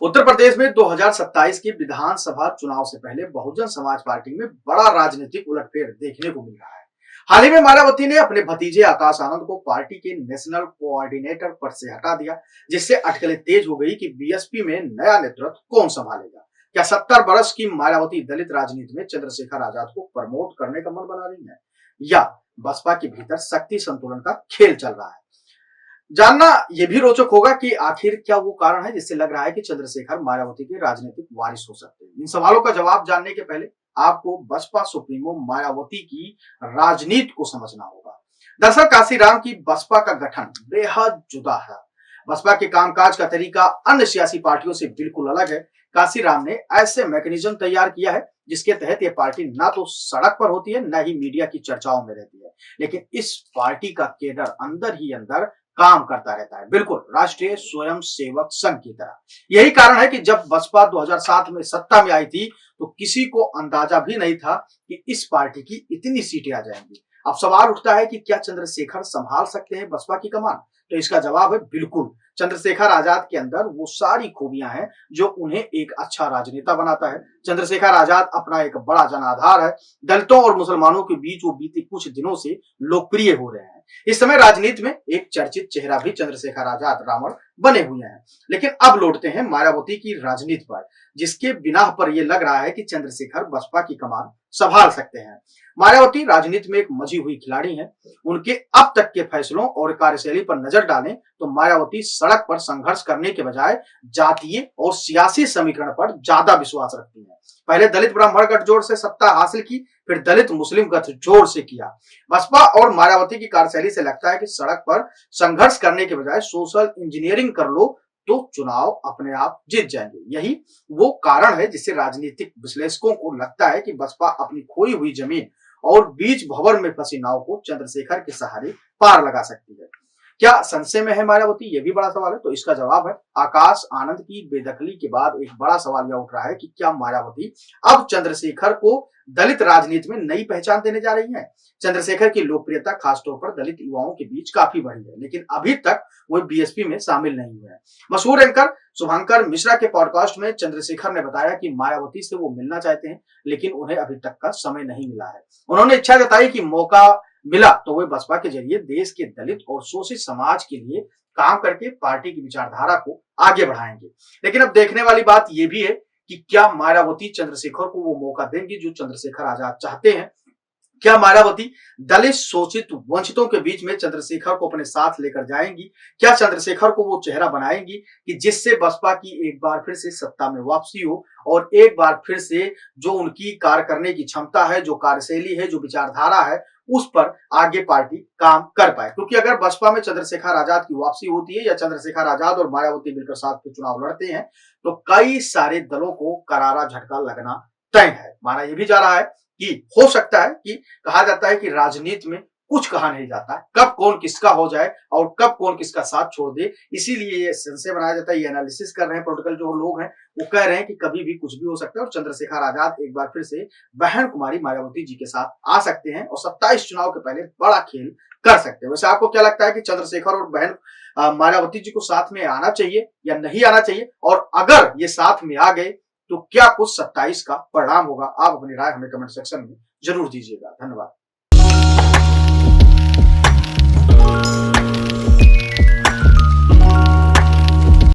उत्तर प्रदेश में 2027 के विधानसभा चुनाव से पहले बहुजन समाज पार्टी में बड़ा राजनीतिक उलटफेर देखने को मिल रहा है। हाल ही में मायावती ने अपने भतीजे आकाश आनंद को पार्टी के नेशनल कोऑर्डिनेटर पद से हटा दिया, जिससे अटकलें तेज हो गई कि बीएसपी में नया नेतृत्व कौन संभालेगा। क्या 70 वर्ष की मायावती दलित राजनीति में चंद्रशेखर आजाद को प्रमोट करने का मन बना रही है, या बसपा के भीतर शक्ति संतुलन का खेल चल रहा है? जानना यह भी रोचक होगा कि आखिर क्या वो कारण है जिससे लग रहा है कि चंद्रशेखर मायावती के राजनीतिक वारिस हो सकते हैं। इन सवालों का जवाब जानने के पहले आपको बसपा सुप्रीमो मायावती की राजनीति को समझना होगा। दरअसल काशीराम की बसपा का गठन बेहद जुदा है। बसपा के कामकाज का तरीका अन्य सियासी पार्टियों से बिल्कुल अलग है। काशीराम ने ऐसे मैकेनिज्म तैयार किया है जिसके तहत यह पार्टी ना तो सड़क पर होती है, न ही मीडिया की चर्चाओं में रहती है, लेकिन इस पार्टी का केडर अंदर ही अंदर काम करता रहता है, बिल्कुल राष्ट्रीय स्वयंसेवक संघ की तरह। यही कारण है कि जब बसपा 2007 में सत्ता में आई थी तो किसी को अंदाजा भी नहीं था कि इस पार्टी की इतनी सीटें आ जाएंगी। अब सवाल उठता है कि क्या चंद्रशेखर संभाल सकते हैं बसपा की कमान? तो इसका जवाब है बिल्कुल। चंद्रशेखर आजाद के अंदर वो सारी खूबियां हैं जो उन्हें एक अच्छा राजनेता बनाता है। चंद्रशेखर आजाद अपना एक बड़ा जनाधार है। दलितों और मुसलमानों के बीच वो बीते कुछ दिनों से लोकप्रिय हो रहे हैं। इस समय राजनीति में एक चर्चित चेहरा भी चंद्रशेखर आजाद रावण बने हुए हैं। लेकिन अब लौटते हैं मायावती की राजनीति पर, जिसके बिना पर यह लग रहा है कि चंद्रशेखर बसपा की कमान संभाल सकते हैं। मायावती राजनीति में एक मजी हुई खिलाड़ी हैं। उनके अब तक के फैसलों और कार्यशैली पर नजर डालें तो मायावती सड़क पर संघर्ष करने के बजाय जातीय और सियासी समीकरण पर ज्यादा विश्वास रखती हैं। पहले दलित ब्राह्मण गठजोड़ से सत्ता हासिल की, फिर दलित मुस्लिम गठजोड़ से किया। बसपा और मायावती की कार्यशैली से लगता है कि सड़क पर संघर्ष करने के बजाय सोशल इंजीनियरिंग कर लो तो चुनाव अपने आप जीत जाएंगे। यही वो कारण है जिससे राजनीतिक विश्लेषकों को लगता है कि बसपा अपनी खोई हुई जमीन और बीच भंवर में फंसी नाव को चंद्रशेखर के सहारे पार लगा सकती है। क्या संशय में है मायावती? यह भी बड़ा सवाल है। तो इसका जवाब है आकाश आनंद की बेदखली के बाद एक बड़ा सवाल यह उठ रहा है कि क्या मायावती अब चंद्रशेखर को दलित राजनीति में नई पहचान देने जा रही है? चंद्रशेखर की लोकप्रियता खासतौर पर दलित युवाओं के बीच काफी बढ़ी है, लेकिन अभी तक वो बीएसपी में शामिल नहीं हुए हैं। मशहूर एंकर शुभंकर मिश्रा के पॉडकास्ट में चंद्रशेखर ने बताया कि मायावती से वो मिलना चाहते हैं, लेकिन उन्हें अभी तक का समय नहीं मिला है। उन्होंने इच्छा जताई कि मौका मिला तो वे बसपा के जरिए देश के दलित और शोषित समाज के लिए काम करके पार्टी की विचारधारा को आगे बढ़ाएंगे। लेकिन अब देखने वाली बात यह भी है कि क्या मायावती चंद्रशेखर को वो मौका देंगी जो चंद्रशेखर आजाद चाहते हैं? क्या मायावती दलित शोषित वंचितों के बीच में चंद्रशेखर को अपने साथ लेकर जाएंगी? क्या चंद्रशेखर को वो चेहरा बनाएंगी कि जिससे बसपा की एक बार फिर से सत्ता में वापसी हो और एक बार फिर से जो उनकी कार्य करने की क्षमता है, जो कार्यशैली है, जो विचारधारा है, उस पर आगे पार्टी काम कर पाए? क्योंकि अगर बसपा में चंद्रशेखर आजाद की वापसी होती है या चंद्रशेखर आजाद और मायावती मिलकर साथ में चुनाव लड़ते हैं तो कई सारे दलों को करारा झटका लगना तय है। माना यह भी जा रहा है कि हो सकता है कि कहा जाता है कि राजनीति में कुछ कहा नहीं जाता, कब कौन किसका हो जाए और कब कौन किसका साथ छोड़ दे। इसीलिए ये संशय बनाया जाता है, ये एनालिसिस कर रहे हैं पॉलिटिकल जो लोग हैं, वो कह रहे हैं कि कभी भी कुछ भी हो सकता है और चंद्रशेखर आजाद एक बार फिर से बहन कुमारी मायावती जी के साथ आ सकते हैं और 27 चुनाव के पहले बड़ा खेल कर सकते हैं। वैसे आपको क्या लगता है कि चंद्रशेखर और बहन मायावती जी को साथ में आना चाहिए या नहीं आना चाहिए? और अगर ये साथ में आ गए तो क्या कुछ 27 का परिणाम होगा? आप अपनी राय हमें कमेंट सेक्शन में जरूर दीजिएगा। धन्यवाद।